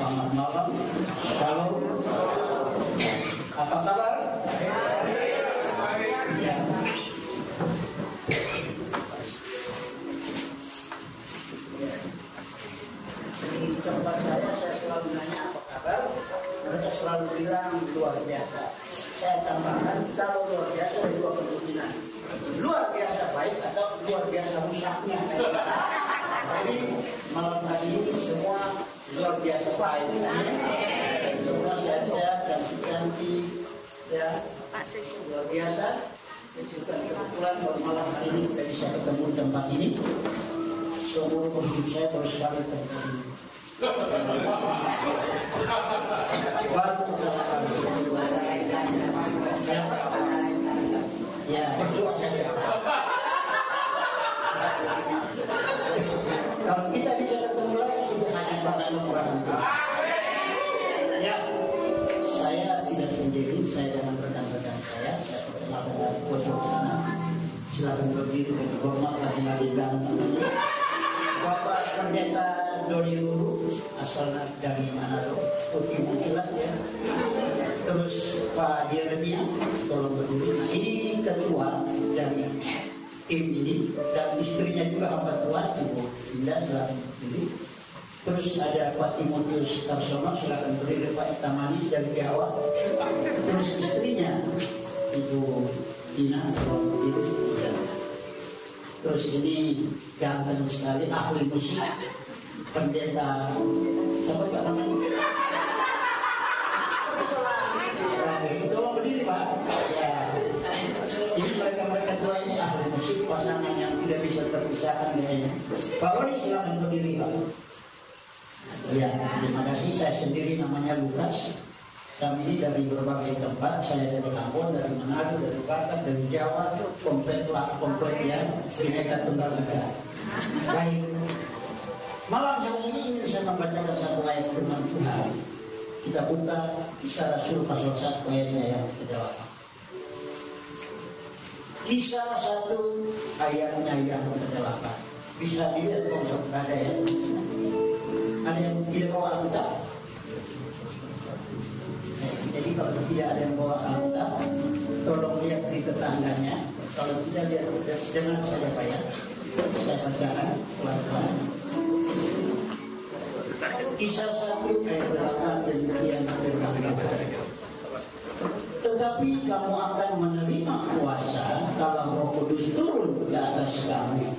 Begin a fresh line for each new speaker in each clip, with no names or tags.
Selamat malam. Shalom. Apa kabar? Ya. Di tempat saya selalu nanya apa kabar. Mereka selalu bilang luar biasa. Saya tambahkan kalau luar biasa ada dua kemungkinan. Luar biasa baik atau luar biasa rusaknya. Jadi malam hari ini semua luar biasa baik. Semua sehat-sehat, cantik-cantik, ya luar biasa. Juga kebetulan malam hari ini kita bisa ketemu di tempat ini. Seumur hidup saya baru sekali ketemu. Ya berdoa saja. Kalau kita bisa ketemu lagi itu hanya karena Tuhan. Ya, saya tidak sendiri, saya dengan rekan-rekan saya perkenalkan dari pojok sana. Silakan berdiri dan hormat lagi ganteng. Bapak Pendeta Doni Uru, asalnya dari Manado, Putih Mutilat ya. Terus Pak Jeremia, tolong berdiri. Nah, ini ketua dari tim ini dan istrinya juga hamba Tuhan, Ibu Indah, silakan berdiri. Terus ada Pak Timotius Karsono, silakan berdiri. Pak Tamanis dari Jawa. Terus istrinya Ibu Tina, tolong berdiri. Terus ini ganteng sekali, ahli musik, pendeta, siapa Pak namanya? Tolong berdiri Pak. Ya. Ini mereka tua ini ahli musik, pasangan yang tidak bisa terpisahkan kayaknya. Pak Roni silakan berdiri Pak. Ya, terima kasih. Saya sendiri namanya Lukas. Kami ini dari berbagai tempat. Saya dari Ambon, dari Manado, dari Batak, dari Jawa, komplit ya, Bhinneka Tunggal Ika. Baik. Malam hari ini ingin saya membacakan satu ayat firman Tuhan. Kita buka Kisah Rasul pasal 1 ayatnya yang ke-8. Kisah 1 ayatnya yang ke-8. Bisa dilihat kalau ada ya. Ada yang tidak bawa Alkitab. Jadi kalau tidak ada yang bawa Alkitab, tolong lihat di tetangganya. Kalau tidak lihat dengan saja Pak ya. Saya bacakan pelan-pelan. Kisah 1 ayat 8 demikian berkata, tetapi kamu akan menerima kuasa kalau Roh Kudus turun ke atas kamu,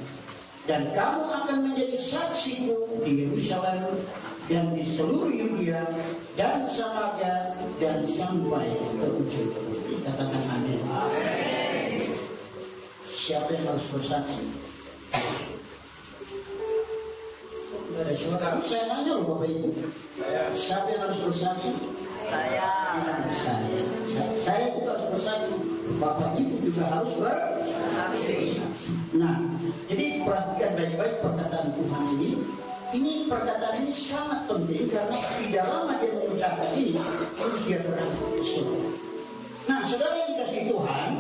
dan kamu akan menjadi saksiku di Yerusalem dan di seluruh Yudea dan Samaria dan sampai ke ujung bumi. Katakan amin. Siapa yang harus bersaksi? Ada suara. Saya nanya loh Bapak Ibu. Siapa yang harus bersaksi? Saya. Saya juga harus bersaksi. Bapak Ibu juga harus bersaksi. Nah, jadi perhatikan baik-baik perkataan Tuhan ini. Ini perkataan ini sangat penting karena di dalam dia mengucapkan ini terus dia berangkat. Nah, saudara yang dikasih Tuhan,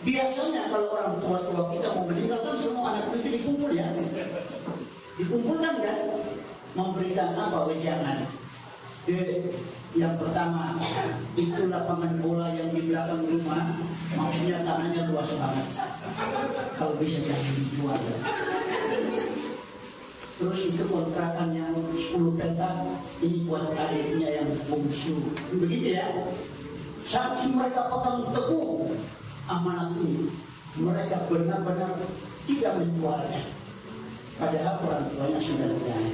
biasanya kalau orang tua-tua kita mau meninggalkan semua anak itu dikumpul ya. Dikumpulkan kan? Memberikan apa wejangan? Yang pertama itu lapangan bola yang di belakang rumah, maksudnya tanahnya luas banget. Kalau bisa jangan dijual. Terus itu kontrakan yang 10 petak, ini buat adiknya yang bungsu. Begitu ya. Saking mereka pegang teguh amanat ini, mereka benar-benar tidak menjualnya. Padahal orang tuanya sudah berjanji.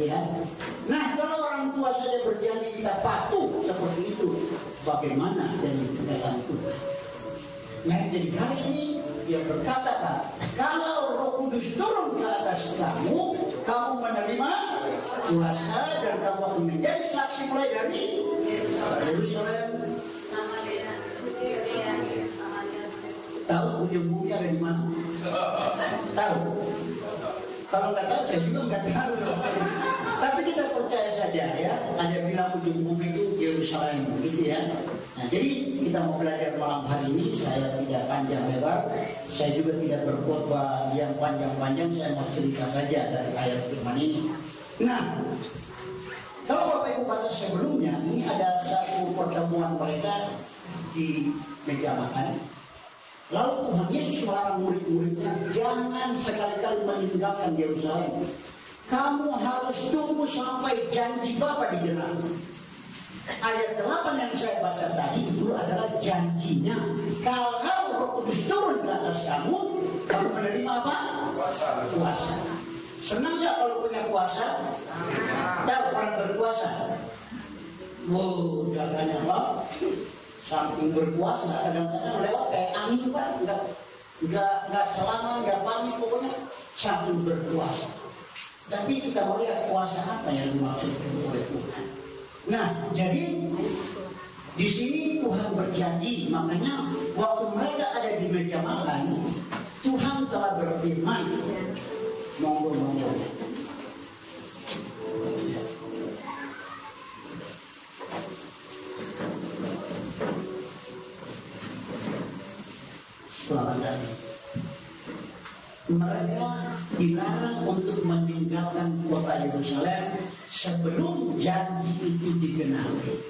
Ya. Nah, kalau orang tua saja berjanji kita patuh seperti itu, bagaimana dari perkataan Tuhan? Nah, jadi hari ini dia berkata, kalau Roh Kudus turun ke atas kamu, kamu menerima kuasa dan kamu akan menjadi saksi mulai dari Yerusalem. Tahu ujung bumi ada di mana? Tahu? Kalau nggak tahu saya juga nggak tahu. Tapi kita percaya saja ya. Ada bilang ujung bumi itu Yerusalem, gitu ya. Nah, jadi kita mau belajar malam hari ini. Saya tidak panjang lebar. Saya juga tidak berkhotbah yang panjang-panjang. Saya mau cerita saja dari ayat firman ini. Nah, sebelumnya ini ada satu pertemuan mereka di meja makan. Lalu Tuhan Yesus melarang murid-muridnya, jangan sekali-kali meninggalkan Yerusalem. Kamu harus tunggu sampai janji Bapa digenapi. Ayat 8 yang saya baca tadi itu adalah janjinya. Kalau Roh Kudus turun ke atas kamu, kamu menerima apa? Kuasa. Senang nggak kalau punya kuasa? Tahu orang berkuasa? Wow, jangan apa? Samping berkuasa, kadang-kadang lewat kayak angin Pak, nggak selama, nggak pamit, pokoknya samping berkuasa. Tapi kita mau lihat kuasa apa yang dimaksud oleh Tuhan. Nah, jadi di sini Tuhan berjanji, makanya waktu mereka ada di meja makan, Tuhan telah berfirman, monggo. Selamat datang. Mereka dilarang untuk meninggalkan kota Yerusalem sebelum janji itu digenapi.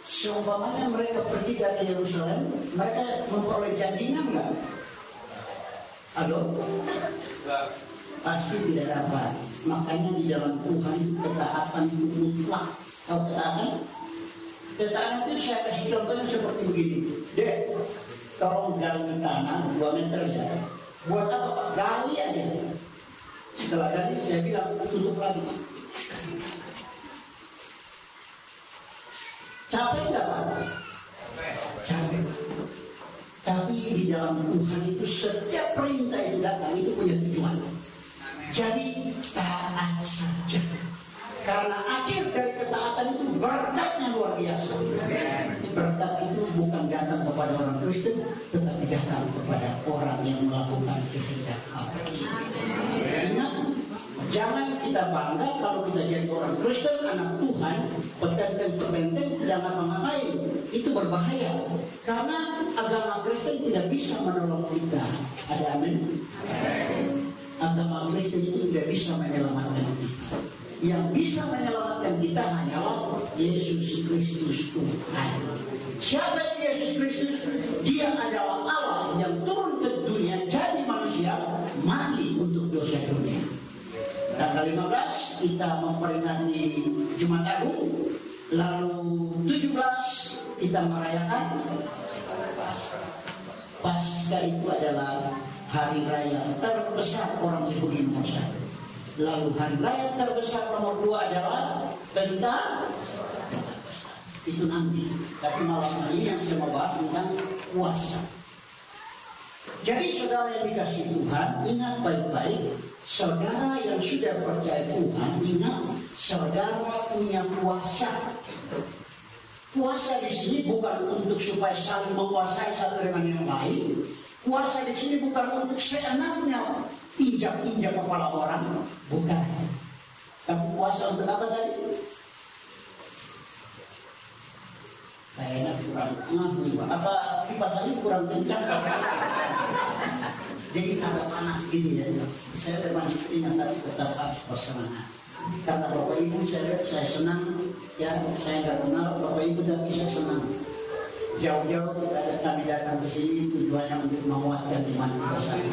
Seumpamanya mereka pergi dari Yerusalem, mereka memperoleh janjinya enggak? Halo? Pasti tidak dapat. Makanya di dalam Tuhan itu ketaatan itu mutlak. Tahu ketaatan? Ketaatan itu saya kasih contohnya seperti begini. Dek, tolong gali tanah 2 meter ya. Buat apa Pak? Gali aja. Setelah gali saya bilang tutup lagi. Capek nggak Pak? Capek. Tapi di dalam Tuhan itu setiap perintah itu datang itu punya tujuan. Jadi taat saja. Karena akhir dari ketaatan itu berkatnya luar biasa. Berkat itu bukan datang kepada orang Kristen, tetapi datang kepada orang yang melakukan kehendak Allah. Ingat, jangan kita bangga kalau kita jadi orang Kristen, anak Tuhan, petenteng-petenteng tidak ngapa-ngapain. Itu berbahaya. Karena agama Kristen tidak bisa menolong kita. Ada amin? Agama Kristen itu tidak bisa menyelamatkan kita. Yang bisa menyelamatkan kita hanyalah Yesus Kristus Tuhan. Siapa Yesus Kristus? Dia adalah Allah yang turun ke dunia jadi manusia, mati untuk dosa dunia. Tanggal 15 kita memperingati Jumat Agung, lalu 17 kita merayakan Paskah. Itu adalah hari raya terbesar orang Yahudi nomor 1. Lalu hari raya terbesar nomor 2 adalah Pentekosta. Itu nanti. Tapi malam hari yang saya mau bahas tentang puasa. Jadi saudara yang dikasihi Tuhan, ingat baik-baik. Saudara yang sudah percaya Tuhan, ingat saudara punya kuasa. Kuasa di sini bukan untuk supaya saling menguasai satu dengan yang lain. Kuasa di sini bukan untuk seenaknya injak-injak kepala orang, bukan. Tapi kuasa untuk apa tadi? Kayaknya kurang nih Pak. Apa kipas tadi kurang kencang? Jadi agak panas gitu ya. Saya memang ingat tapi tetap harus bersemangat. Karena Bapak Ibu saya lihat saya senang, ya saya nggak kenal Bapak Ibu tapi saya senang. Jauh-jauh kami datang ke sini tujuannya untuk menguatkan iman kita bersama.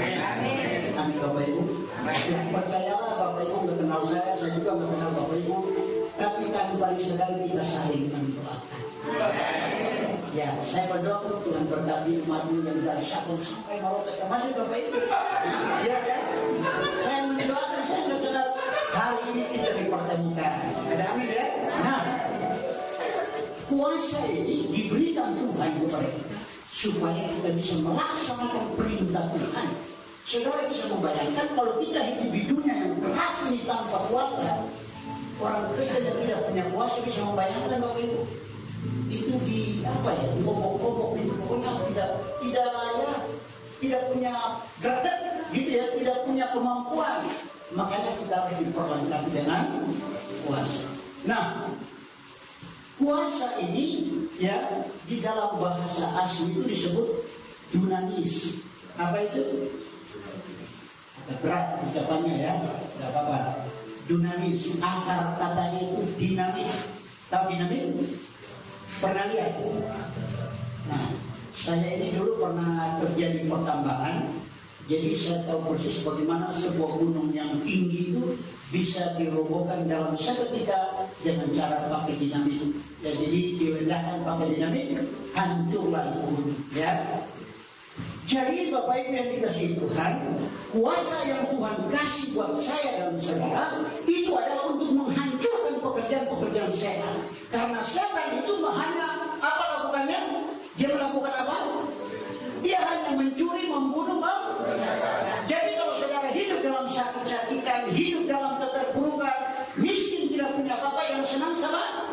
Amin Bapak Ibu. Ya, percayalah Bapak Ibu nggak kenal saya juga nggak kenal Bapak Ibu. Tapi kami paling sekali kita saling mendoakan. Ya, saya berdoa Tuhan berkati umatmu yang dari Sabang sampai Merauke. Masih Bapak Ibu. Ya kan? Saya mendoakan saya nggak kenal. Hari ini kita dipertemukan. Ada amin ya? Nah, kuasa ini diberikan Tuhan kepada kita supaya kita bisa melaksanakan perintah Tuhan. Saudara bisa membayangkan kalau kita hidup di dunia yang keras ini tanpa kuasa, orang Kristen yang tidak punya kuasa bisa membayangkan Bapak Ibu itu di apa ya, ngomong-ngomong itu pokoknya tidak punya gerakan gitu ya, tidak punya kemampuan. Makanya kita harus diperlengkapi dengan kuasa. Nah, kuasa ini ya di dalam bahasa asli itu disebut dunamis. Apa itu? Agak berat ucapannya ya, nggak apa-apa. Dunamis, akar katanya itu dinamik. Tahu dinamit? Pernah lihat? Nah, saya ini dulu pernah kerja di pertambangan, jadi saya tahu persis bagaimana sebuah gunung yang tinggi itu bisa dirobohkan dalam seketika dengan cara pakai dinamit. Ya, jadi diledakkan pakai dinamit, hancurlah itu gunung. Ya. Jadi Bapak Ibu yang dikasihi Tuhan, kuasa yang Tuhan kasih buat saya dan saudara itu adalah untuk menghancurkan pekerjaan-pekerjaan setan. Karena setan itu hanya apa lakukannya? Dia melakukan apa? Dia hanya mencuri, membunuh, Jadi kalau saudara hidup dalam sakit-sakitan, hidup dalam keterpurukan, miskin, tidak punya apa-apa, yang senang sama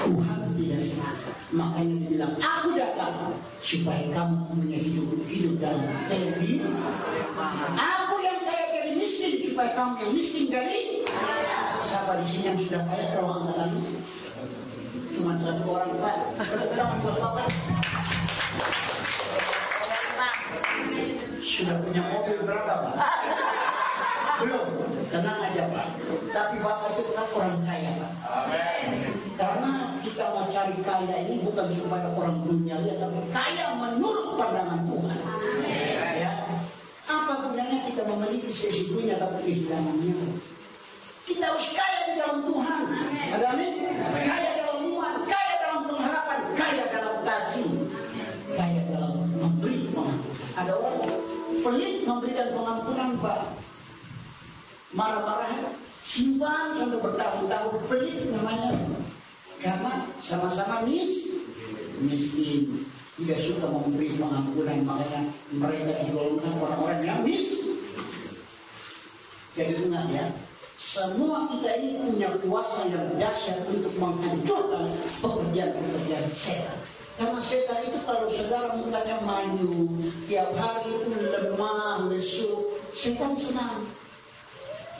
Tuhan tidak senang. Makanya dia bilang, aku datang supaya kamu punya hidup dalam kelebihan. Aku yang kaya jadi miskin supaya kamu yang miskin jadi. Siapa di sini yang sudah kaya? Tolong angkat tangan. Cuma satu orang, Pak. Sudah punya mobil berapa, Pak? Belum. Tenang aja, Pak. Tapi Bapak itu kan orang kaya, Pak. Karena kita mau cari kaya ini bukan supaya orang dunia lihat, tapi kaya menurut pandangan Tuhan. Ya. Apa gunanya kita memiliki sesi dunia tapi kehilangannya? Kita harus kaya di dalam Tuhan. Ada amin? Kaya dalam iman, kaya dalam pengharapan, kaya dalam kasih, kaya dalam memberi pengampunan. Ada orang pelit memberikan pengampunan, Pak. Marah-marah, simpan sampai bertahun-tahun, pelit namanya. Karena sama-sama miskin, tidak suka memberi pengampunan, makanya mereka digolongkan orang-orang yang miskin. Jadi ingat ya, semua kita ini punya kuasa yang dahsyat untuk menghancurkan pekerjaan-pekerjaan setan. Karena setan itu kalau saudara mukanya maju, tiap hari itu lemah, lesu, setan senang.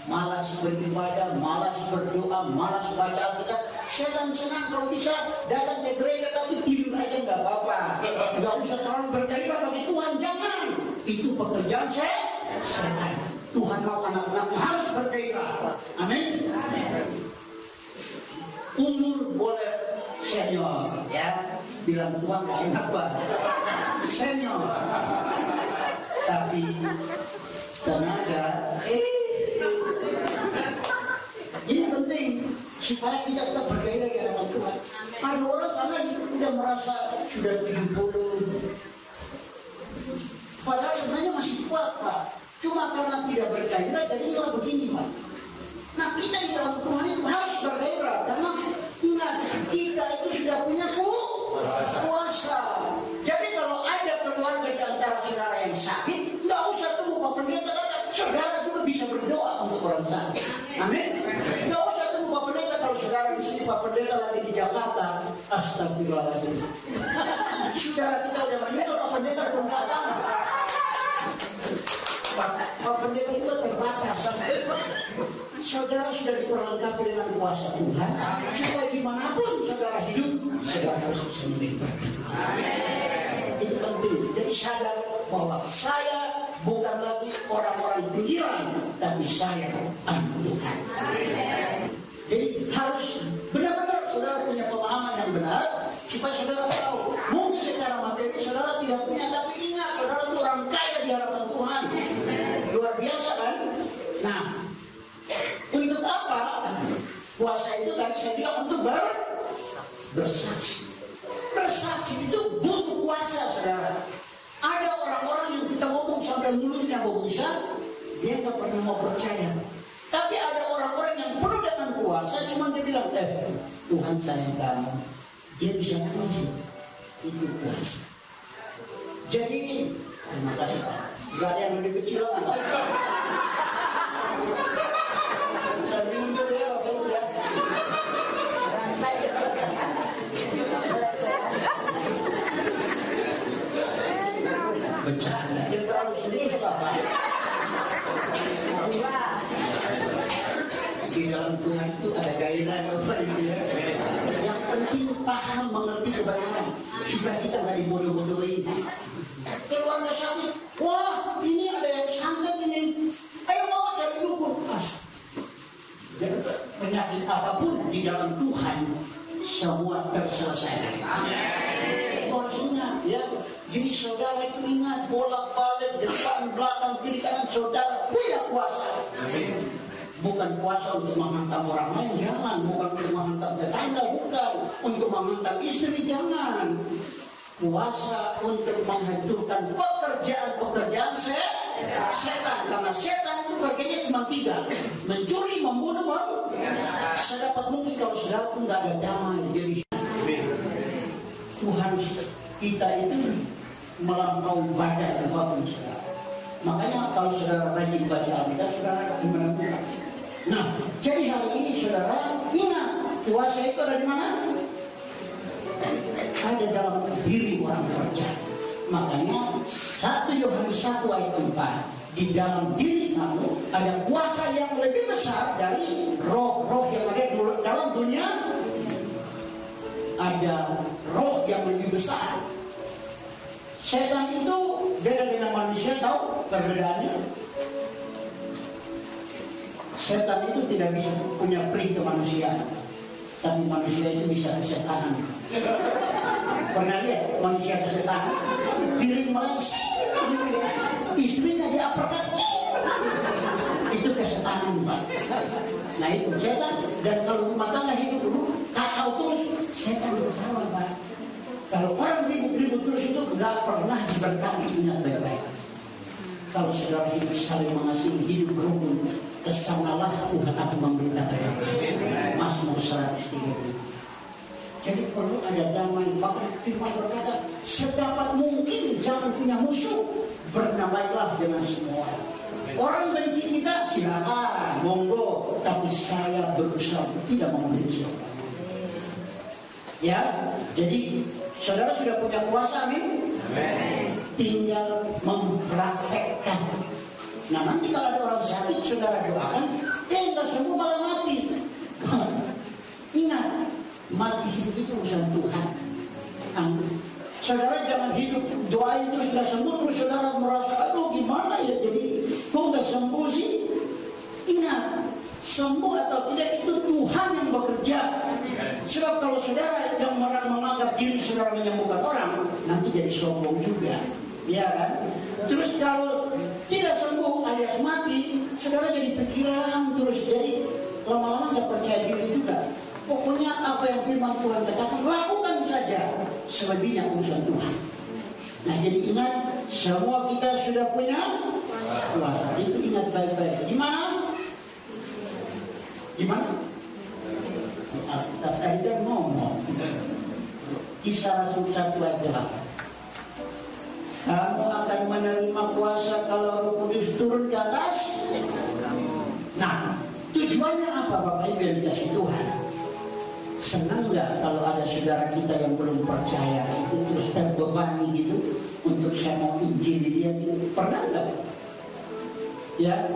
Malas beribadah, malas berdoa, malas baca Alkitab. Setan senang kalau bisa datang ke gereja tapi tidur aja nggak apa-apa. Nggak usah terlalu bergairah bagi Tuhan, jangan. Itu pekerjaan setan. Tuhan mau anak-anaknya harus bergairah. Amin. Umur boleh senior, ya. Bilang Tuhan gak enak banget. Senior. Tapi tenaga, ini penting supaya kita tetap bergairah di hadapan Tuhan. Ada orang karena dia sudah merasa sudah 70, padahal sebenarnya masih kuat, Pak. Cuma karena tidak bergairah, jadi malah begini, Pak. Nah, kita di dalam Tuhan itu harus bergairah, karena ingat kita itu sudah punya kuasa. Jadi kalau ada keluarga di antara saudara yang sakit, nggak usah tunggu Pak Pendeta datang. Saudara juga bisa berdoa untuk orang sakit. Amin. Nggak usah tunggu Pak Pendeta. Kalau saudara di sini Pak Pendeta lagi di Jakarta, astagfirullahaladzim. Saudara kita udah meninggal, Pak Pendeta belum datang. Pak Pendeta itu terbatas. Saudara sudah diperlengkapi dengan kuasa Tuhan, supaya dimanapun saudara hidup, saudara harus bisa menikmati. Itu penting. Jadi sadar bahwa saya bukan lagi orang-orang pinggiran, tapi saya anak Tuhan. Jadi harus benar-benar saudara punya pemahaman yang benar, supaya saudara tahu. Mungkin secara materi saudara tidak punya, tapi ingat saudara itu orang kaya di hadapan Tuhan. Luar biasa kan? Nah, untuk apa? Puasa itu tadi saya bilang untuk bersaksi. Bersaksi itu butuh kuasa, saudara. Ada orang-orang yang kita ngomong sampai mulutnya berbusa, dia nggak pernah mau percaya. Tapi ada orang-orang yang penuh dengan kuasa, cuma dia bilang, Tuhan sayang kamu. Dia bisa nangis. Itu kuasa. Jadi, terima kasih Pak. Gak ada yang lebih kecil lagi, Pak. Saya bingung dulu ya, Bapak Ibu ya. Bercanda, dia terlalu serius Bapak. Di dalam Tuhan itu ada gairah Bapak Ibu ya. Yang penting paham, mengerti kebenaran, supaya kita nggak dibodoh-bodohin. Keluarga sakit, wah ini ada yang santet ini, ayo bawa cari dukun. penyakit apapun di dalam Tuhan semua terselesaikan. Maksudnya ya, jadi saudara itu ingat bolak-balik depan belakang kiri kanan saudara punya kuasa. Bukan kuasa untuk menghantam orang lain, jangan. Bukan untuk menghantam tetangga, bukan. Untuk menghantam istri, jangan. Kuasa untuk menghancurkan pekerjaan setan. Karena setan itu kerjanya cuma 3: mencuri, membunuh, sedapat mungkin. Kalau saudara pun nggak ada damai. Jadi Tuhan kita itu melampaui badan apapun saudara. Makanya kalau saudara rajin baca Alkitab, saudara gimana? Nah, jadi hari ini saudara ingat kuasa itu ada di mana? Ada dalam diri orang percaya. Makanya 1 Yohanes 1 ayat 4, di dalam diri kamu ada kuasa yang lebih besar dari roh-roh yang ada dalam dunia. Ada roh yang lebih besar. Setan itu beda dengan manusia, tahu perbedaannya? Setan itu tidak bisa punya peri kemanusiaan, tapi manusia itu bisa kesetanan. Pernah lihat manusia kesetanan? Piring meleset, istrinya diaperkat, itu kesetanan, Pak. Nah itu setan. Dan kalau rumah tangga hidup dulu kacau terus, setan ketawa, Pak. Kalau orang ribut-ribut terus itu nggak pernah diberkati. Ingat baik-baik. Kalau saudara hidup saling mengasihi, hidup berhubung, kesanalah Tuhan akan memberitakan. Mazmur 103. Jadi perlu ada damai. Bahkan Firman berkata, sedapat mungkin jangan punya musuh, berdamailah dengan semua orang. Orang benci kita silakan, monggo, tapi saya berusaha tidak membenci orang. Ya, jadi saudara sudah punya kuasa, amin? Tinggal mempraktekkan. Nah nanti kalau ada orang sakit, saudara doakan, nggak sembuh malah mati. Ingat, mati hidup itu urusan Tuhan. Saudara jangan hidup doain terus nggak sembuh, terus saudara merasa, aduh gimana ya, jadi kok nggak sembuh sih? Ingat, sembuh atau tidak itu Tuhan yang bekerja. Sebab kalau saudara yang menganggap diri saudara menyembuhkan orang, nanti jadi sombong juga. Ya kan? Terus kalau tidak sembuh alias mati, saudara jadi pikiran terus, jadi lama-lama nggak percaya diri juga. Pokoknya apa yang firman Tuhan katakan, lakukan saja, selebihnya urusan Tuhan. Nah jadi ingat, semua kita sudah punya kuasa. Itu ingat baik-baik. Di mana? Di mana? Tadi kan ngomong Kisah Rasul 1 ayat 8. Kamu akan menerima kuasa kalau Roh Kudus turun ke atas. Nah, tujuannya apa Bapak Ibu yang dikasih Tuhan? Senang nggak kalau ada saudara kita yang belum percaya itu terus terbebani gitu untuk saya mau injili dia gitu? Pernah nggak? Ya,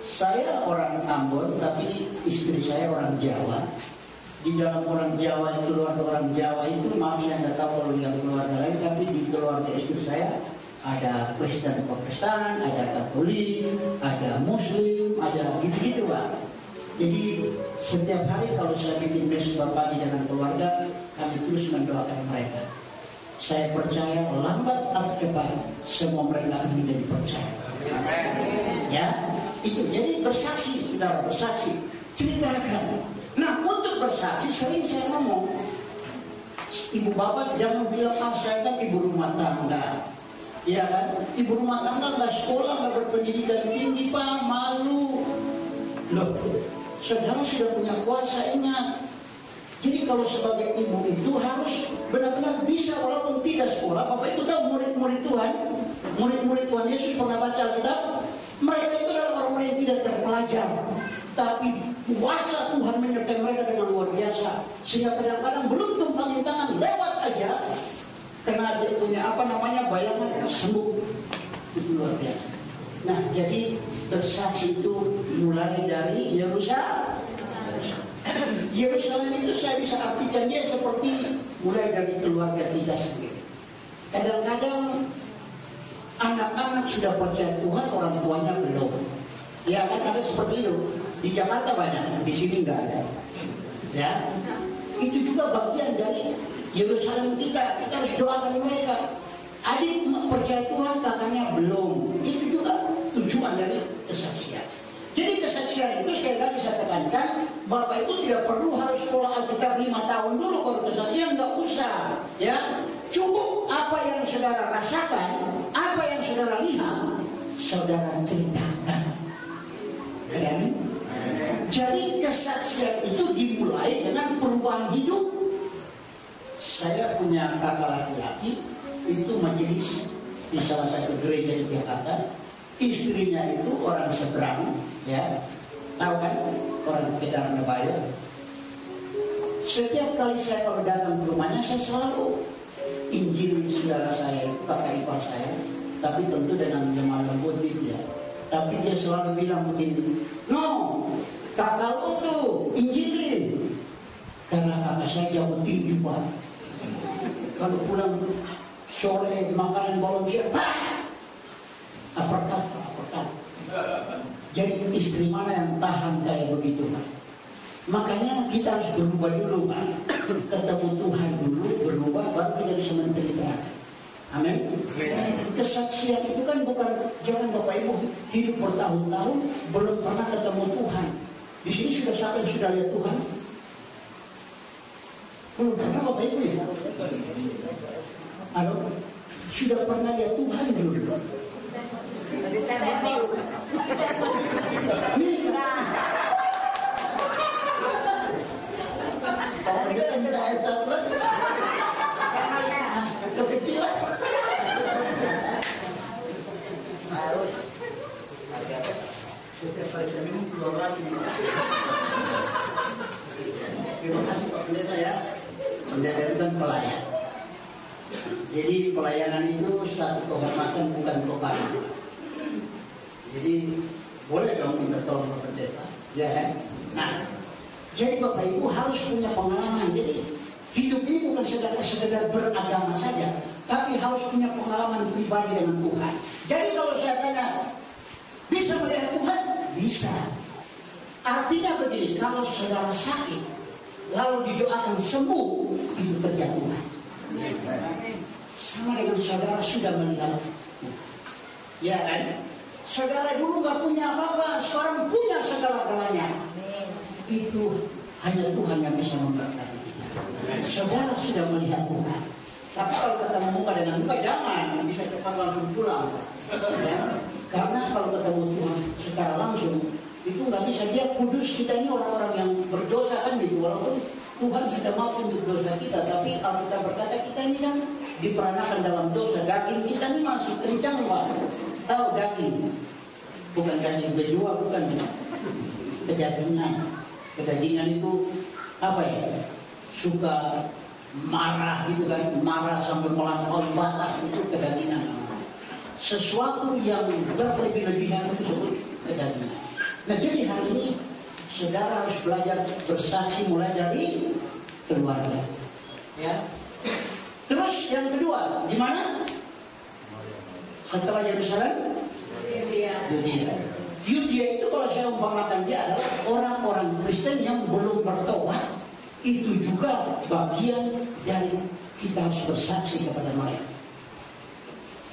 saya orang Ambon tapi istri saya orang Jawa. Di dalam orang Jawa, keluarga orang Jawa itu, maaf saya nggak tahu kalau yang keluarga lain, tapi di keluarga istri saya ada Kristen Protestan, ada Katolik, ada Muslim, ada gitu-gitu Pak. Jadi setiap hari kalau saya bikin besok pagi dengan keluarga, kami terus mendoakan mereka. Saya percaya lambat atau cepat semua mereka akan menjadi percaya. Ya, itu jadi bersaksi, saudara, bersaksi, ceritakan. Nah untuk bersaksi sering saya ngomong, ibu bapak jangan bilang saya kan ibu rumah tangga, ya kan? Ibu rumah tangga nggak sekolah, nggak berpendidikan tinggi Pak, malu. Loh, saudara sudah punya kuasa, ingat. Jadi kalau sebagai ibu itu harus benar-benar bisa walaupun tidak sekolah. Bapak itu tahu murid-murid Tuhan, murid-murid Tuhan Yesus pernah baca Alkitab, mereka itu adalah orang-orang yang tidak terpelajar. Tapi kuasa Tuhan menyertai mereka dengan luar biasa. Sehingga kadang-kadang belum tumpangin tangan, lewat aja. Karena dia punya bayangan sembuh. Itu luar biasa. Nah jadi bersaksi itu mulai dari Yerusalem. Yerusalem itu saya bisa artikan dia seperti mulai dari keluarga kita sendiri. Kadang-kadang anak-anak sudah percaya Tuhan, orang tuanya belum. Ya kan ada seperti itu. Di Jakarta banyak, di sini nggak ada. Ya, itu juga bagian dari Yerusalem kita. Kita harus doakan mereka. Adik percaya Tuhan, kakaknya belum. Itu juga tujuan dari kesaksian. Jadi kesaksian itu sekali lagi saya tekankan, Bapak Ibu tidak perlu harus sekolah Alkitab 5 tahun dulu baru kesaksian, nggak usah. Ya, cukup apa yang saudara rasakan, apa yang saudara lihat, saudara ceritakan. Ya? Jadi kesaksian itu dimulai dengan perubahan hidup. Saya punya kakak laki-laki, itu majelis di salah satu gereja di Jakarta. Istrinya itu orang seberang, ya, tahu kan, orang Kedar Nebaya. Setiap kali saya kalau datang ke rumahnya, saya selalu injili saudara saya itu, kakak ipar saya, tapi tentu dengan lemah lembut ya. Tapi dia selalu bilang begini, no, kakak lu tuh injilin, karena kakak saya jauh tinggi Pak. Kalau pulang sore makanan balon siapa? Apakah? Jadi istri mana yang tahan kayak begitu Pak? Makanya kita harus berubah dulu Pak. Ketemu Tuhan dulu, berubah baru kita bisa menceritakan. Amin. Kesaksian itu kan bukan, jangan Bapak Ibu hidup bertahun-tahun belum pernah ketemu Tuhan. Di sini sudah siapa yang sudah lihat Tuhan? Belum pernah Bapak Ibu ya? Halo? Sudah pernah lihat Tuhan belum? Kekecilan. Setiap kali saya minum keluar lagi. Terima kasih Pak Pendeta ya. Pendeta itu kan pelayan. Jadi pelayanan itu satu kehormatan bukan kepahitan. Jadi boleh dong minta tolong ke pendeta, ya kan? Nah, jadi Bapak Ibu harus punya pengalaman. Jadi hidup ini bukan sekedar beragama saja, tapi harus punya pengalaman pribadi dengan Tuhan. Jadi kalau saya tanya, bisa melihat Tuhan? Bisa. Artinya begini, kalau saudara sakit, lalu didoakan sembuh, itu kerja Tuhan. Sama dengan saudara sudah melihat Tuhan. Ya kan? Saudara dulu gak punya apa-apa, sekarang punya segala-galanya. Itu hanya Tuhan yang bisa memberkati kita. Saudara sudah melihat Tuhan. Tapi kalau ketemu muka dengan muka, jangan bisa cepat langsung pulang. Ya? Karena kalau ketemu Tuhan secara langsung, itu gak bisa. Dia kudus, kita ini orang-orang yang berdosa kan gitu. Walaupun Tuhan sudah maafin untuk dosa kita, tapi kalau kita berkata kita ini kan diperanakan dalam dosa. Daging kita ini masih kencang Pak. Tahu daging, bukan daging bejua, bukan kedagingan. Kedagingan itu apa ya? Suka marah gitu kan, marah sampai melampaui batas, itu kedagingan. Sesuatu yang berlebih-lebihan itu disebut kedagingan. Nah jadi hari ini saudara harus belajar bersaksi mulai dari keluarga. Ya. Terus yang kedua, gimana? Setelah Yerusalem, Yudea itu kalau saya umpamakan dia adalah orang-orang Kristen yang belum bertobat. Itu juga bagian dari kita harus bersaksi kepada mereka.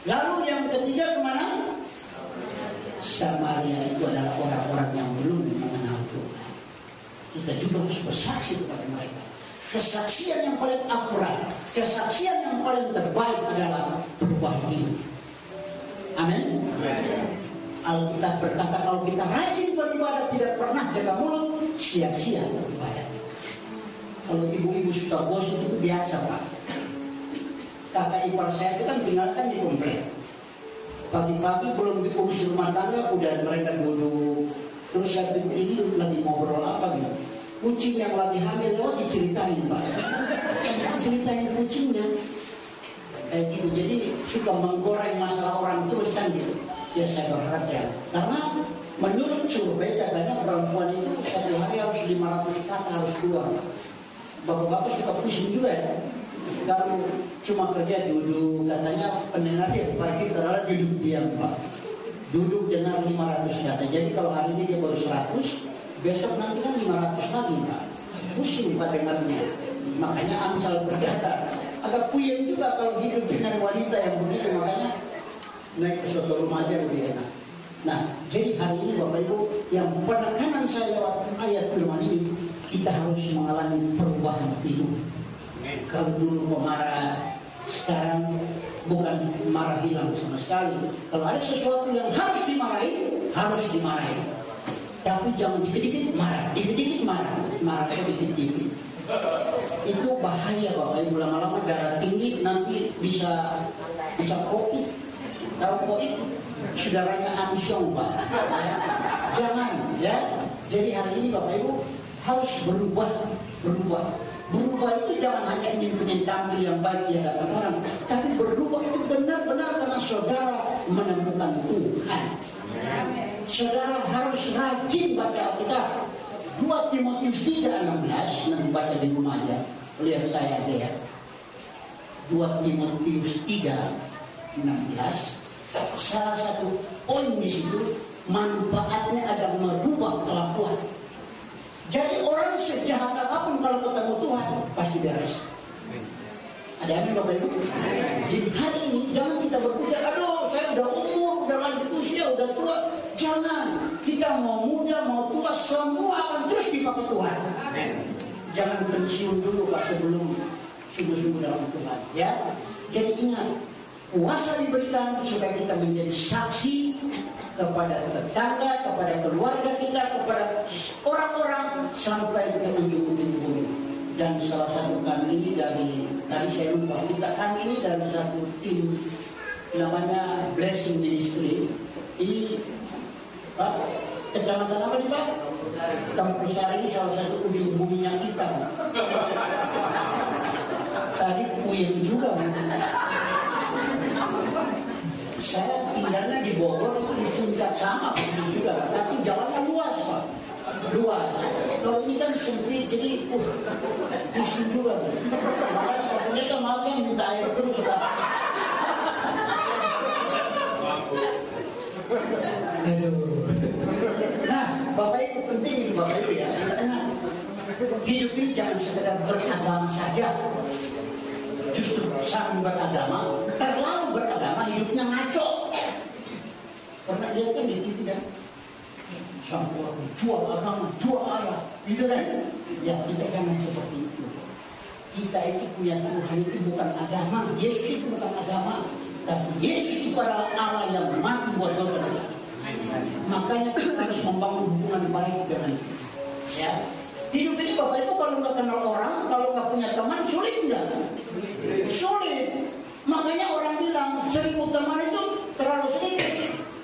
Lalu yang ketiga kemana? Samaria itu adalah orang-orang yang belum mengenal Tuhan. Kita juga harus bersaksi kepada mereka. Kesaksian yang paling akurat, kesaksian yang paling terbaik adalah perubahan hidup. Amin. Alkitab berkata kalau kita rajin beribadah tidak pernah jaga mulut, sia-sia beribadah. Kalau ibu-ibu suka bos itu biasa Pak. Kakak ipar saya itu kan tinggalkan di komplek. Pagi-pagi belum diurus rumah tangga udah mereka duduk. Terus saya pikir ini lagi ngobrol apa gitu. Kucing yang lagi hamil diceritain Pak. Ceritain kucingnya. Kayak gitu, jadi suka menggoreng masalah orang terus kan gitu. Ya saya berharap ya, karena menurut survei katanya perempuan itu satu hari harus 500 kata harus keluar. Bapak-bapak suka pusing juga ya. Kalau cuma kerja duduk, katanya pendengar dia pagi terlalu duduk diam Pak. Duduk dengar 500 kata. Jadi kalau hari ini dia baru 100, besok nanti kan 500 lagi Pak. Pusing Pak dengarnya. Makanya Amsal berkata, agak puyeng juga kalau hidup dengan wanita yang begitu, makanya naik ke suatu rumah aja lebih enak. Nah, jadi hari ini Bapak Ibu, yang penekanan saya lewat ayat firman ini, kita harus mengalami perubahan hidup. Kalau dulu pemarah, sekarang bukan marah hilang sama sekali. Kalau ada sesuatu yang harus dimarahi, harus dimarahi. Tapi jangan dikit-dikit marah, dikit-dikit marah, marah dikit-dikit. Itu bahaya Bapak Ibu, lama-lama darah tinggi nanti bisa koit. Tahu koit? Saudaranya Amsyong Pak. Ya. Jangan ya. Jadi hari ini Bapak Ibu harus berubah. Berubah itu jangan hanya ingin punya tampil yang baik di hadapan orang, tapi berubah itu benar-benar karena saudara menemukan Tuhan. Saudara harus rajin baca Alkitab. 2 Timotius 3:16, nanti baca di rumah aja. Lihat saya aja ya. 2 Timotius 3:16. Salah satu poin di situ, manfaatnya ada merubah kelakuan. Jadi orang sejahat apapun kalau ketemu Tuhan pasti beres. Ada amin Bapak Ibu? Jadi hari ini jangan kita berpikir, aduh saya udah umur, udah lanjut usia, udah tua. Jangan. Kita mau muda, mau tua, semua akan terus dipakai Tuhan. Jangan pensiun dulu Pak sebelum sungguh-sungguh dalam Tuhan. Ya. Jadi ingat, kuasa diberikan supaya kita menjadi saksi kepada tetangga, kepada keluarga kita, kepada orang-orang sampai ke ujung-ujung bumi. Dan salah satu kami ini dari tadi saya lupa, kami ini dari satu tim namanya Blessing Ministry. Ini Pak, kecamatan apa nih Pak? Kampung Sari ini salah satu ujung buminya kita. Tadi puyeng juga. Saya tinggalnya di Bogor itu di puncak sama juga, tapi jalannya luas Pak, luas. Kalau ini kan sempit, jadi pusing juga. Makanya kalau mereka maafnya minta air terus Pak. Aduh. Nah, Bapak Ibu penting ini Bapak Ibu ya. Hidup ini jangan sekedar beragama saja. Justru saat beragama, terlalu beragama hidupnya ngaco. Pernah lihat kan di TV kan? Sampai orang jual agama, jual Allah, gitu kan? Ya kita jangan seperti itu. Kita itu punya Tuhan itu bukan agama, Yesus itu bukan agama, tapi Yesus itu adalah Allah yang mati buat dosa. Makanya kita harus membangun hubungan baik dengan dia. Ya. Hidup ini Bapak Ibu kalau nggak kenal orang, kalau nggak punya teman, sulit nggak? Sulit. Makanya orang bilang 1000 teman itu terlalu sedikit,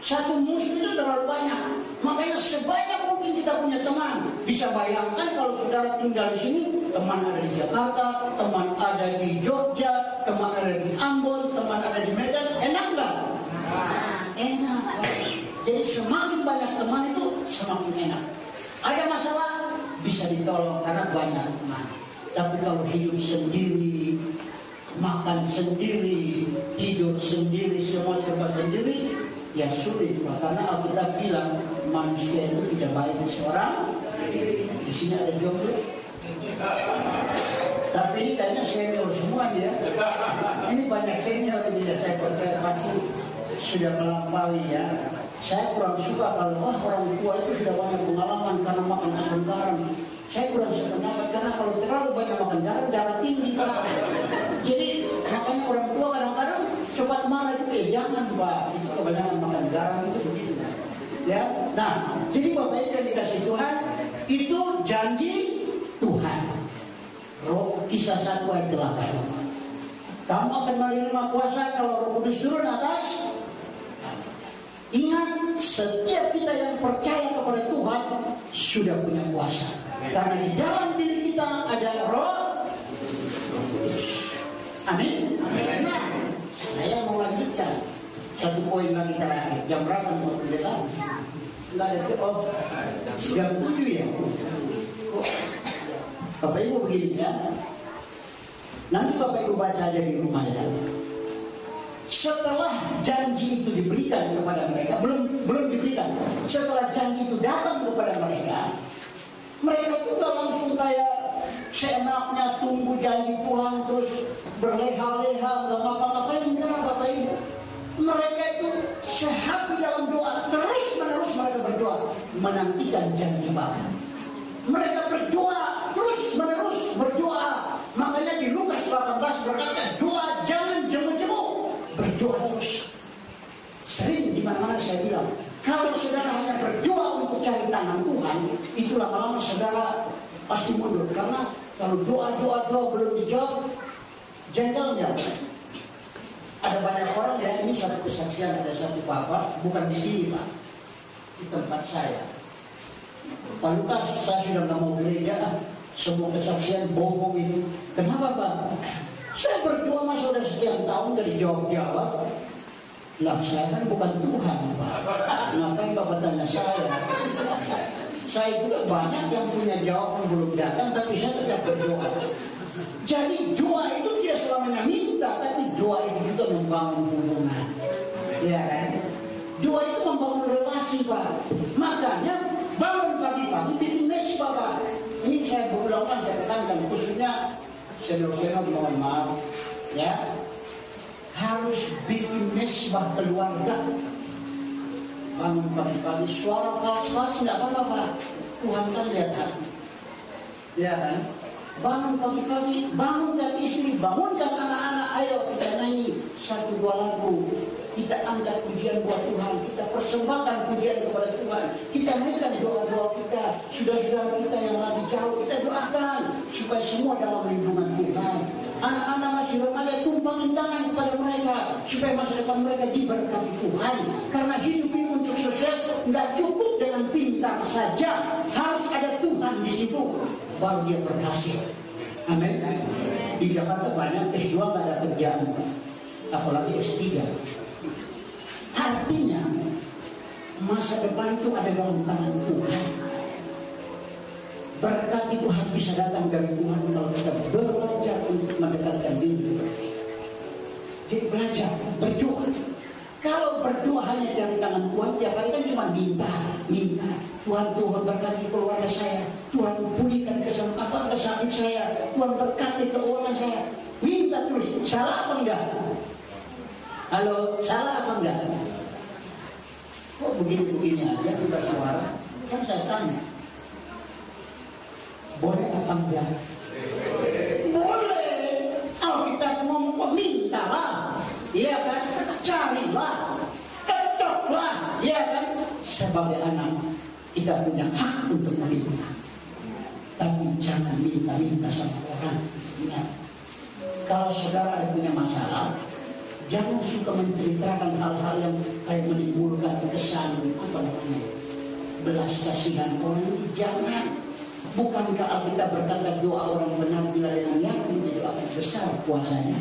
1 musuh itu terlalu banyak. Makanya sebanyak mungkin kita punya teman. Bisa bayangkan kalau saudara tinggal di sini, teman ada di Jakarta, teman ada di Jogja, teman ada di Ambon, teman ada di Medan, enak nggak? Enak. Jadi semakin banyak teman itu semakin enak. Ada masalah bisa ditolong karena banyak teman. Tapi kalau hidup sendiri, makan sendiri, tidur sendiri, semua serba sendiri, ya sulit. Karena Alkitab bilang manusia itu tidak baik seorang. Di sini ada jomblo. Tapi ini kayaknya senior semua ya. Ini banyak senior yang saya percaya pasti sudah melampaui ya. Saya kurang suka kalau orang tua itu sudah banyak pengalaman karena makan asam garam. Saya kurang sependapat karena kalau terlalu banyak makan garam, darah tinggi Pak. Jadi makanya orang tua kadang-kadang cepat marah juga. Jangan Pak, itu kebanyakan makan garam itu begitu. Ya, nah jadi Bapak Ibu yang dikasih Tuhan itu janji Tuhan. Kisah 1 ayat 8. Kamu akan menerima kuasa kalau Roh Kudus turun atas. Ingat, setiap kita yang percaya kepada Tuhan sudah punya kuasa. Karena di dalam diri kita ada Roh Kudus. Amin. Nah, saya mau lanjutkan 1 poin lagi terakhir. Jam berapa mau pendeta? Enggak ada jam 7 ya. Bapak Ibu begini ya. Nanti Bapak Ibu baca aja di rumah ya. Setelah janji itu diberikan kepada mereka, belum diberikan. Setelah janji itu datang kepada mereka, Mereka juga langsung kayak seenaknya tunggu janji Tuhan terus berleha-leha, nggak ngapa-ngapain. Enggak, Bapak Ibu. Mereka itu sehat di dalam doa, terus-menerus mereka berdoa, menantikan janji Bapa. Mereka berdoa, terus-menerus berdoa. Makanya di Lukas 18 berkata, doa jangan jemu-jemu, berdoa terus. Sering di mana-mana saya bilang, kalau saudara hanya berdoa untuk cari tangan Tuhan, itu lama-lama saudara pasti mundur. Karena kalau doa belum dijawab, jengkelnya. Ada banyak orang ya, ini satu kesaksian, ada satu bapak, bukan di sini Pak, di tempat saya. Pak Lukas, saya sudah nggak mau gereja, semua kesaksian bohong itu. Kenapa Pak? Saya berdoa mas sudah sekian tahun dari jawab-jawab. Lah saya kan bukan Tuhan Pak. Ngapain Bapak tanya saya? Saya juga banyak yang punya jawab yang belum datang, tapi saya tetap berdoa. Jadi doa itu tidak selamanya minta, tapi doa itu juga membangun hubungan. Ya kan? Doa itu membangun relasi Pak. Makanya bangun pagi-pagi bikin mesbah Pak. Ini saya berulang-ulang saya tekankan, khususnya senior-senior mohon maaf ya, harus bikin mesbah keluarga. Bangun pagi-pagi suara keras-keras nggak apa-apa Pak. Tuhan kan lihat hati. Ya kan? Bangun pagi-pagi, bangunkan istri, bangunkan anak-anak, ayo kita nyanyi satu dua lagu, kita angkat pujian buat Tuhan, kita persembahkan pujian kepada Tuhan, kita naikkan doa-doa kita, saudara-saudara kita yang lagi jauh, kita doakan supaya semua dalam lindungan Tuhan. Anak-anak masih remaja, tumpangin tangan kepada mereka supaya masa depan mereka diberkati Tuhan. Karena hidup ini untuk sukses nggak cukup dengan pintar saja, harus ada Tuhan di situ, baru dia berhasil. Amin. Di Jakarta banyak S2 nggak ada kerjaan, apalagi S3. Artinya masa depan itu ada dalam tangan Tuhan. Berkat itu bisa datang dari Tuhan kalau kita belajar untuk mendekatkan diri. Jadi belajar berdoa. Kalau berdoa hanya dari tangan Tuhan, tiap hari kan cuma minta. Tuhan berkati keluarga saya, Tuhan pulihkan sakit saya, Tuhan berkati keuangan saya. Minta terus. Salah apa enggak? Halo, salah apa enggak? Kok begini-begini aja udah suara? Kan saya tanya, boleh apa enggak? Boleh. Alkitab ngomong mintalah, iya kan? Carilah, ketoklah, iya kan? Sebagai anak kita punya hak untuk meminta, tapi jangan minta-minta sama orang. Ingat, kalau saudara ada punya masalah, jangan suka menceritakan hal-hal yang kayak menimbulkan kesan belas kasihan orang itu. Jangan. Bukankah Alkitab berkata doa orang benar bila dengan yakin itu akan besar kuasanya?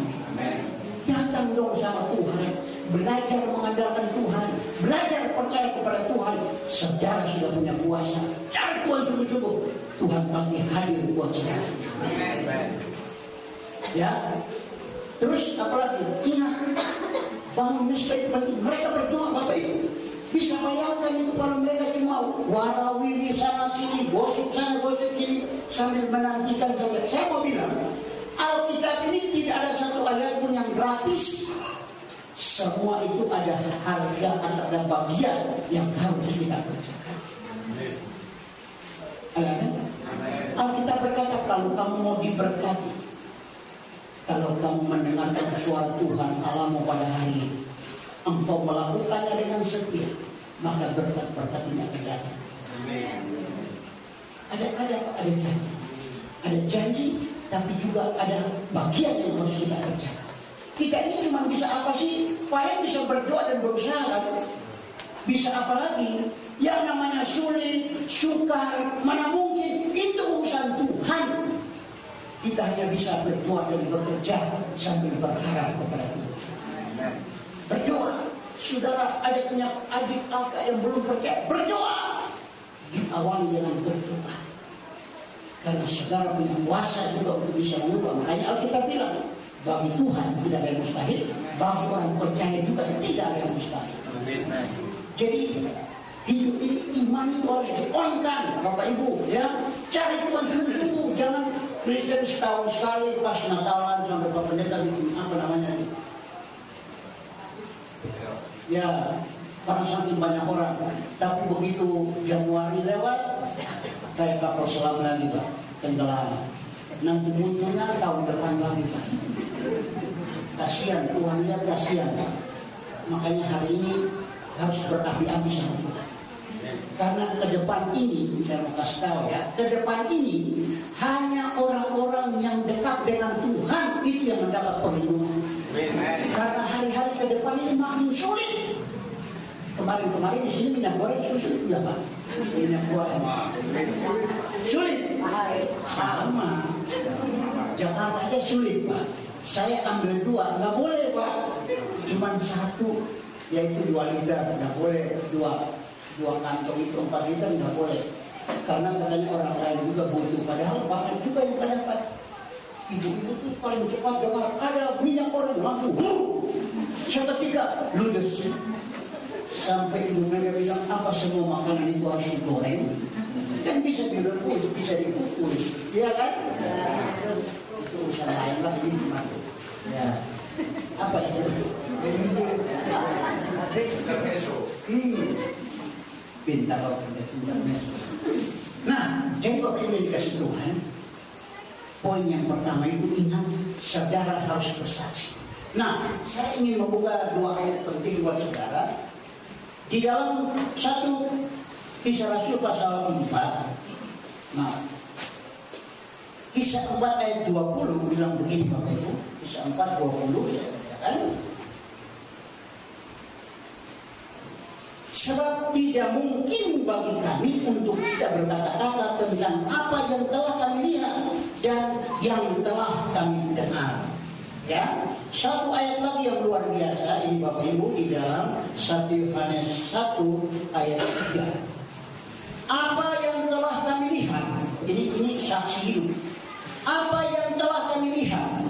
Datang dong sama Tuhan, belajar mengandalkan Tuhan, belajar percaya kepada Tuhan. Saudara sudah punya kuasa, cari Tuhan sungguh-sungguh, Tuhan pasti hadir buat saudara. Ya, terus apalagi? Ingat, bangun mesbah itu penting. Mereka berdoa Bapak Ibu. Bisa bayangkan itu kalau mereka cuma warawiri sana sini, gosip sana gosip sini, sambil menantikan saja. Saya mau bilang, Alkitab ini tidak ada satu ayat pun yang gratis. Semua itu ada harga, ada bagian yang harus kita kerjakan. Alkitab berkata, kalau kamu mau diberkati, kalau kamu mendengarkan suara Tuhan Allahmu pada hari ini, engkau melakukannya dengan setia, maka berkat-berkat ini akan datang. Ada janji, tapi juga ada bagian yang harus kita kerjakan. Kita ini cuma bisa apa sih? Paling bisa berdoa dan berusaha kan? Bisa apa lagi? Yang namanya sulit, sukar, mana mungkin? Itu urusan Tuhan. Kita hanya bisa berdoa dan bekerja sambil berharap kepada Tuhan. Berdoa. Saudara ada punya adik kakak yang belum percaya, berdoa. Diawali dengan berdoa. Karena saudara punya kuasa juga untuk bisa mengubah. Makanya Alkitab bilang, bagi Tuhan tidak ada yang mustahil, bagi orang percaya juga tidak ada yang mustahil. Jadi hidup ini iman itu harus di-on-kan Bapak Ibu ya. cari Tuhan sungguh-sungguh. Jangan Kristen setahun sekali pas Natalan sampai Pak Pendeta bikin apa namanya? Ya, karena saking banyak orang. Tapi begitu Januari lewat, kayak kapal selam lagi Pak, tenggelam. Nanti munculnya tahun depan lagi Pak. Kasihan, Tuhan lihat kasihan Pak. Makanya hari ini harus berapi-api sama Tuhan. Karena ke depan ini, saya mau kasih tahu ya, ke depan ini hanya orang-orang yang dekat dengan Tuhan itu yang mendapat perlindungan. Karena hari-hari ke depan ini makin sulit. Kemarin di sini minyak goreng sulit ya Pak. Minyak goreng sulit. Sama. Jakarta aja sulit Pak. Saya ambil 2, nggak boleh Pak. Cuman 1, yaitu 2 liter, nggak boleh 2 kantong itu 4 liter nggak boleh. Karena katanya orang lain juga butuh. Padahal banyak juga yang dapat. Ibu-ibu tuh paling cepat dengar ada minyak goreng langsung seketika ludes. Sampai ibu mereka bilang apa semua makanan itu harus digoreng? Kan bisa direbus, bisa dikukus, ya kan? Itu urusan lain lah ini gimana? Ya, apa istilahnya? Pintar kalau pintar meso. Nah, jadi waktu ini dikasih Tuhan. Poin yang pertama itu ingat, saudara harus bersaksi. Nah, saya ingin membuka 2 ayat penting buat saudara. Di dalam 1 Kisah Rasul pasal 4. Nah, Kisah 4 ayat 20 bilang begini Bapak Ibu. Kisah 4 20 saya bacakan. Sebab tidak mungkin bagi kami untuk tidak berkata-kata tentang apa yang telah kami lihat dan yang telah kami dengar. Ya, 1 ayat lagi yang luar biasa ini Bapak Ibu di dalam 1 Yohanes 1 ayat 3. Apa yang telah kami lihat, ini saksi hidup. Apa yang telah kami lihat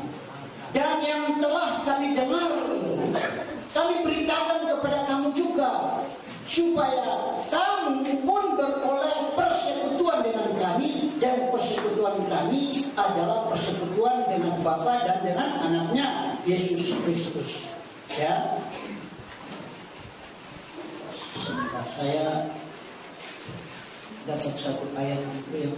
dan yang telah kami dengar itu kami beritakan kepada kamu juga, supaya kamu pun beroleh persekutuan dengan kami, dan persekutuan kami adalah persekutuan dengan Bapa dan dengan anaknya Yesus Kristus. Ya, sebentar saya dapat 1 ayat itu yang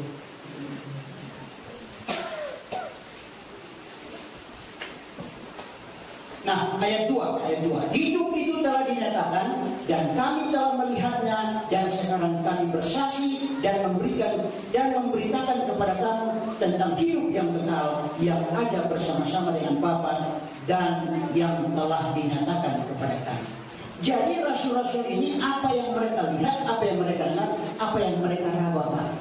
Nah, ayat 2. Hidup itu telah dinyatakan dan kami telah melihatnya, dan sekarang kami bersaksi dan memberitakan kepada kamu tentang hidup yang kekal yang ada bersama-sama dengan Bapa dan yang telah dinyatakan kepada kami. Jadi rasul-rasul ini apa yang mereka lihat, apa yang mereka dengar, apa yang mereka rawakan,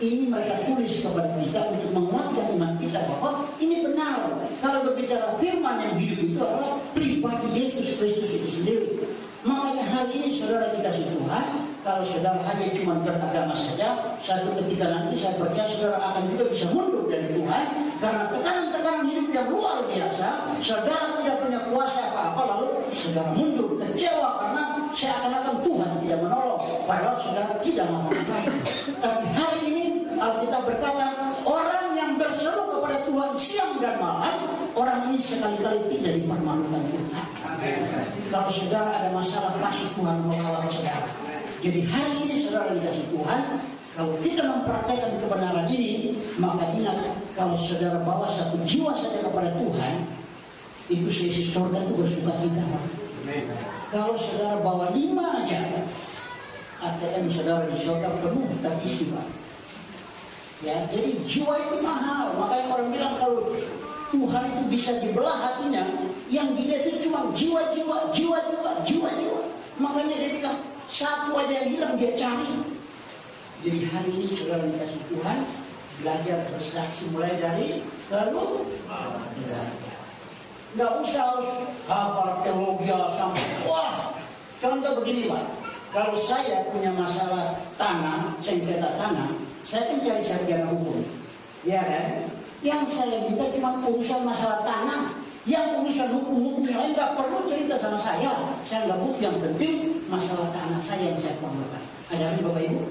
ini mereka tulis kepada kita untuk menguatkan iman kita bahwa ini benar. Kalau berbicara firman yang hidup itu adalah pribadi Yesus Kristus itu sendiri. Makanya hari ini saudara dikasih Tuhan, kalau saudara hanya cuma beragama saja, satu ketika nanti saya percaya saudara akan juga bisa mundur dari Tuhan, karena tekanan-tekanan hidup yang luar biasa. Saudara tidak punya kuasa apa-apa, lalu saudara mundur, kecewa karena seakan-akan Tuhan tidak menolong, padahal saudara tidak melakukan. Tapi hari ini Alkitab berkata, orang yang berseru kepada Tuhan siang dan malam, orang ini sekali-kali tidak dipermalukan Tuhan. Kalau saudara ada masalah, pasti Tuhan mengawal saudara. Jadi hari ini saudara dikasih Tuhan, kalau kita mempraktikkan kebenaran ini, maka ingat, kalau saudara bawa 1 jiwa saja kepada Tuhan, itu seisi surga itu bersuka cita. Kalau saudara bawa 5 aja, ATM saudara di surga penuh terisi Pak. Ya, jadi jiwa itu mahal. Makanya orang bilang kalau Tuhan itu bisa dibelah hatinya, yang dilihat itu cuma jiwa-jiwa. Makanya dia bilang 1 aja yang hilang dia cari. Jadi hari ini saudara dikasih Tuhan, belajar bersaksi mulai dari keluarga. Nggak usah harus hafal teologi sampai wah. Contoh begini Pak, kalau saya punya masalah tanah, sengketa tanah, saya kan cari sarjana hukum, ya kan? Yang saya minta cuma urusan masalah tanah, yang urusan hukum yang lain nggak perlu cerita sama saya. Saya nggak butuh, yang penting masalah tanah saya yang saya perlukan. Ada Bapak Ibu?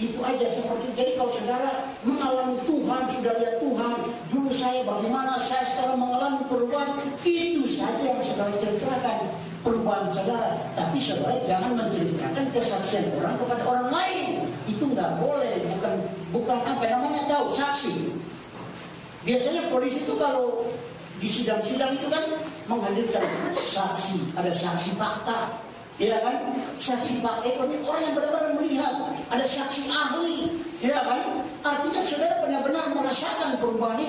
Itu aja seperti. Jadi kalau saudara mengalami Tuhan, sudah lihat Tuhan, dulu saya bagaimana, saya sekarang mengalami perubahan, itu saja yang saudara ceritakan, perubahan saudara. Tapi saudara jangan menceritakan kesaksian orang kepada orang lain. Itu nggak boleh, bukan apa namanya, tahu saksi. Biasanya polisi itu kalau di sidang-sidang itu kan menghadirkan saksi, ada saksi fakta. Ya kan, saksi fakta itu orang yang benar-benar melihat, ada saksi ahli, ya kan, artinya saudara benar-benar merasakan perubahan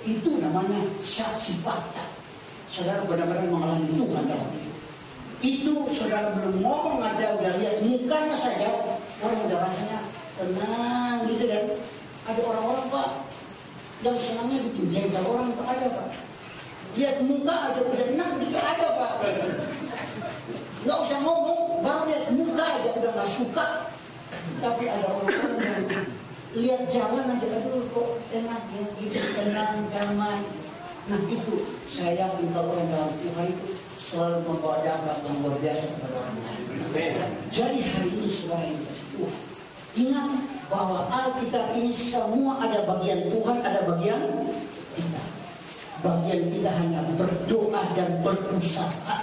itu namanya saksi fakta. Saudara benar-benar mengalami Tuhan dalam itu saudara belum ngomong aja udah lihat mukanya saja, orang udah rasanya tenang gitu kan. Ada orang-orang Pak yang senangnya bikin jengkel orang, Pak, ada Pak. Lihat muka aja udah tenang, tidak ada Pak. Nggak usah ngomong, baru lihat muka aja udah nggak suka. Tapi ada orang-orang yang lihat jalan aja, aduh kok enak ya, gitu, tenang, damai. Nah itu saya yakin kalau orang dalam Tuhan itu selalu membawa dampak yang luar biasa kepada orang lain. Jadi hari ini saudara yang dikasih Tuhan, ingat bahwa Alkitab ini semua ada bagian Tuhan, ada bagian kita. Bagian kita hanya berdoa dan berusaha,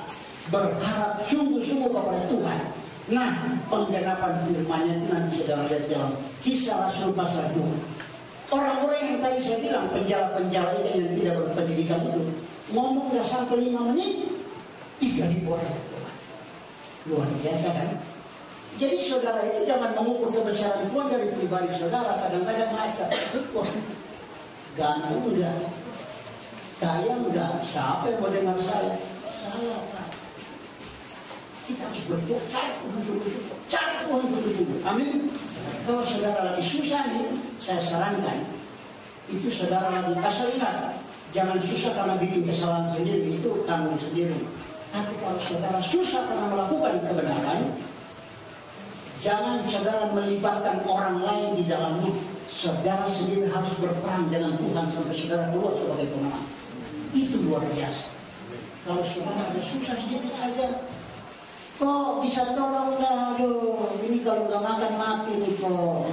berharap sungguh-sungguh kepada Tuhan. Nah, penggenapan firman-Nya itu nanti saudara lihat dalam Kisah Rasul pasal 2. Orang-orang yang tadi saya bilang penjala-penjala yang tidak berpendidikan itu ngomong nggak sampai 5 menit 3.000 orang. Luar biasa kan? Jadi saudara itu jangan mengukur kebesaran Tuhan dari pribadi saudara. Kadang-kadang ngaca, wah ganteng enggak, kaya enggak, siapa yang mau dengar saya? Salah Pak. Kita harus berdoa, cari Tuhan sungguh-sungguh, cari Tuhan sungguh-sungguh. Amin. Kalau saudara lagi susah nih, saya sarankan itu saudara lagi asal ingat, jangan susah karena bikin kesalahan sendiri, itu tanggung sendiri. Tapi kalau saudara susah karena melakukan kebenaran, jangan saudara melibatkan orang lain di dalamnya. Saudara sendiri harus berperan dengan Tuhan sampai saudara keluar sebagai pemenang. Itu luar biasa. Kalau saudara ada susah sedikit saja, kok bisa tolong nggak? Aduh, ini kalau nggak makan mati nih kok.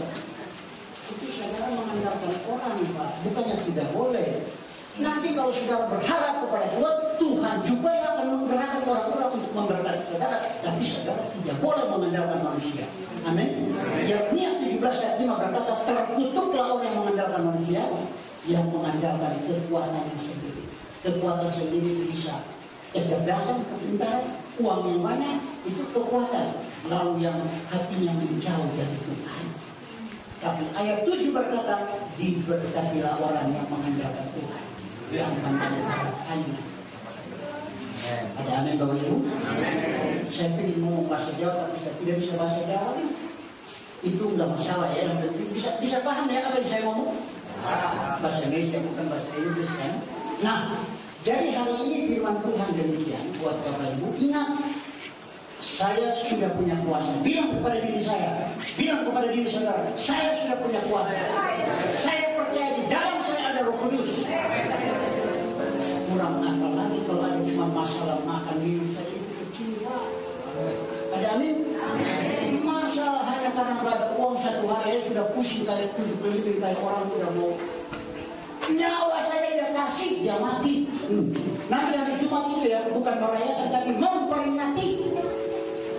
Itu saudara mengandalkan orang Pak, bukannya tidak boleh. Nanti kalau saudara berharap kepada Tuhan, Tuhan juga yang akan menggerakkan orang-orang untuk memberkati saudara. Tapi saudara tidak boleh mengandalkan manusia. Amin. Yeremia 17 ayat 5 berkata, terkutuklah orang yang mengandalkan manusia, yang mengandalkan kekuatan sendiri. Kekuatan sendiri itu bisa kecerdasan, kepintaran, uang yang banyak, itu kekuatan. Lalu yang hatinya menjauh dari Tuhan. Tapi ayat 7 berkata, diberkatilah orang yang mengandalkan Tuhan, yang mengandalkan hanya. Ada amin Bapak Ibu? Saya ingin ngomong bahasa Jawa, tapi saya tidak bisa bahasa Jawa. Itu enggak masalah ya, yang penting bisa paham ya apa yang saya ngomong. Bahasa Indonesia bukan bahasa Inggris kan. Nah, jadi hari ini firman Tuhan demikian buat Bapak Ibu. Ingat, saya sudah punya kuasa. Bilang kepada diri saya, bilang kepada diri saudara, saya sudah punya kuasa. Saya percaya di dalam saya ada Roh Kudus. Kurang apa lagi kalau ada cuma masalah makan minum saja itu kecil Pak. Ada amin? Masalah hanya karena nggak ada uang satu hari sudah pusing kayak 7 keliling kayak orang udah mau nyawa saya dia kasih dia mati. Nanti hari Jumat itu ya bukan merayakan tapi memperingati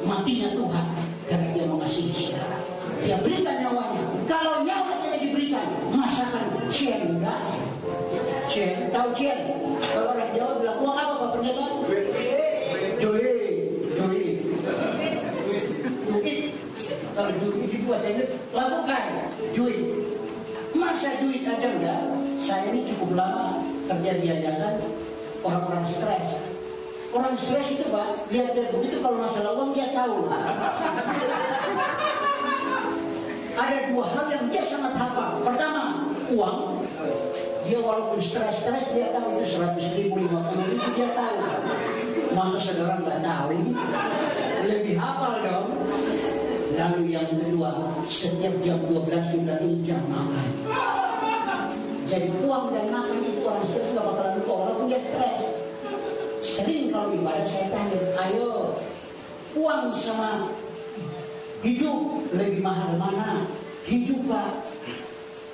matinya Tuhan karena dia mengasihi saudara. Dia berikan nyawanya. Kalau nyawa saya diberikan, masakan cien enggak? Cien, tahu cien? Kalau orang Jawa bilang uang apa Pak Pendeta? Duit. Kalau duit itu bahasa Inggris, lakukan duit. Masa duit ada enggak? Saya ini cukup lama kerja di yayasan, orang-orang stres. Orang stres itu Pak, lihat begitu kalau masalah uang dia tahu. Ada 2 hal yang dia sangat hafal. Pertama, uang. Dia walaupun stres dia tahu itu 100.000, 50.000 dia tahu. Masa saudara nggak tahu? Lebih hafal dong. Lalu yang kedua, setiap jam 12 kita ini jam makan. Jadi uang dan makan itu orang stres nggak bakalan lupa walaupun dia stres. Sering kalau ibadah saya tanya, ayo uang sama hidup lebih mahal mana? Hidup Pak,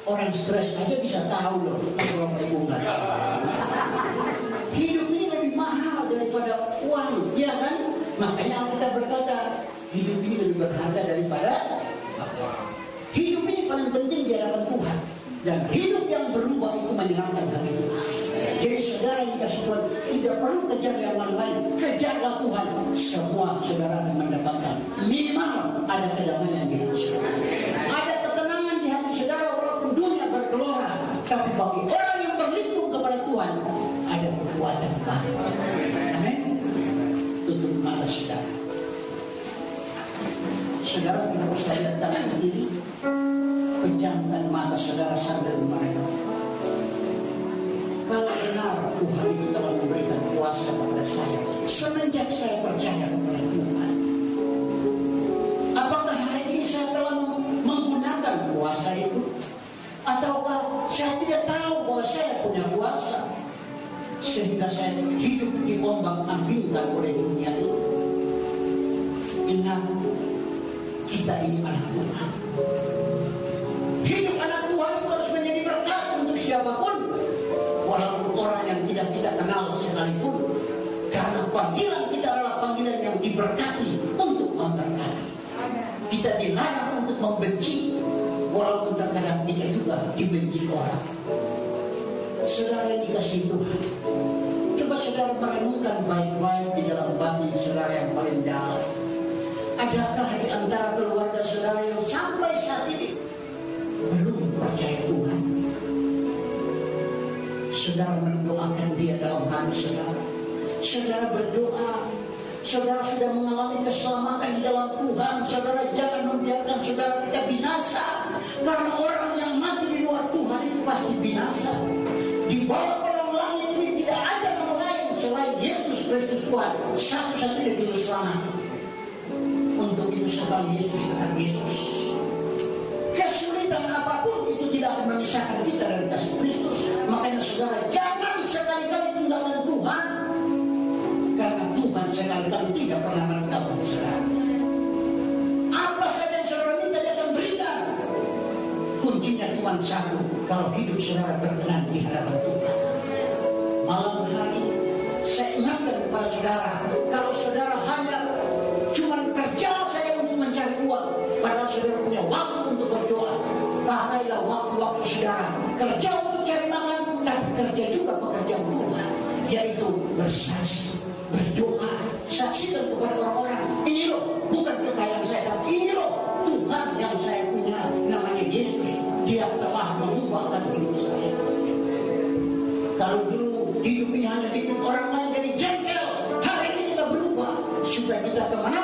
orang stres aja bisa tahu loh kalau Bapak Ibu nggak tahu. Hidup ini lebih mahal daripada uang, ya kan? Makanya kita berkata hidup ini lebih berharga daripada uang. Hidup ini paling penting di hadapan Tuhan, dan hidup yang berubah itu menyenangkan hati Tuhan. Jadi saudara yang dikasih Tuhan tidak perlu kejar yang lain, kejarlah Tuhan. Semua saudara akan mendapatkan. Minimal ada kedamaian di hati saudara, ada ketenangan di hati saudara walaupun dunia bergelora. Tapi bagi orang yang berlindung kepada Tuhan ada kekuatan baru. Amin. Tutup mata saudara. Saudara tidak usah lihat tangan kiri, pejamkan mata saudara sambil merenung. Kalau benar Tuhan itu telah memberikan kuasa kepada saya semenjak saya percaya kepada Tuhan, apakah hari ini saya telah menggunakan kuasa itu? Ataukah saya tidak tahu bahwa saya punya kuasa sehingga saya hidup diombang-ambingkan oleh dunia ini? Ingat, kita ini anak Tuhan. Hidup anak Tuhan itu harus menjadi berkat untuk siapapun, walaupun orang yang tidak kita kenal sekalipun. Karena panggilan kita adalah panggilan yang diberkati untuk memberkati. Kita dilarang untuk membenci, walaupun terkadang kita juga dibenci orang. Saudara yang dikasihi Tuhan, coba saudara merenungkan baik-baik di dalam batin saudara yang paling dalam. Adakah di antara keluarga saudara yang sampai saat ini belum percaya Tuhan? Saudara mendoakan dia dalam hati saudara. Saudara berdoa. Saudara sudah mengalami keselamatan di dalam Tuhan. Saudara jangan membiarkan saudara kita binasa. Karena orang yang mati di luar Tuhan itu pasti binasa. Di bawah kolong langit ini tidak ada nama lain selain Yesus Kristus Tuhan, satu-satunya juru selamat. Untuk itu sekali Yesus akan Yesus. Kesulitan apapun itu tidak akan memisahkan kita dari kasih Kristus. Makanya saudara jangan sekali-kali tinggalkan Tuhan, karena Tuhan sekali-kali tidak pernah meninggalkan saudara. Apa saja yang saudara minta dia akan berikan. Kuncinya cuma satu, kalau hidup saudara berkenan di hadapan Tuhan. Malam hari saya ingatkan kepada saudara, kalau saudara hanya cuma kerja saya untuk mencari uang, padahal saudara punya waktu untuk berdoa. Pakailah waktu-waktu saudara kerja untuk cari makan, dan kerja juga pekerjaan Tuhan, yaitu bersaksi, berdoa, saksikan kepada orang-orang. Ini loh, bukan kekayaan saya, tapi ini loh Tuhan yang saya punya, namanya Yesus. Dia telah mengubahkan hidup saya. Kalau dulu hidup ini hanya bikin orang lain jadi jengkel, hari ini kita berubah supaya kita kemana?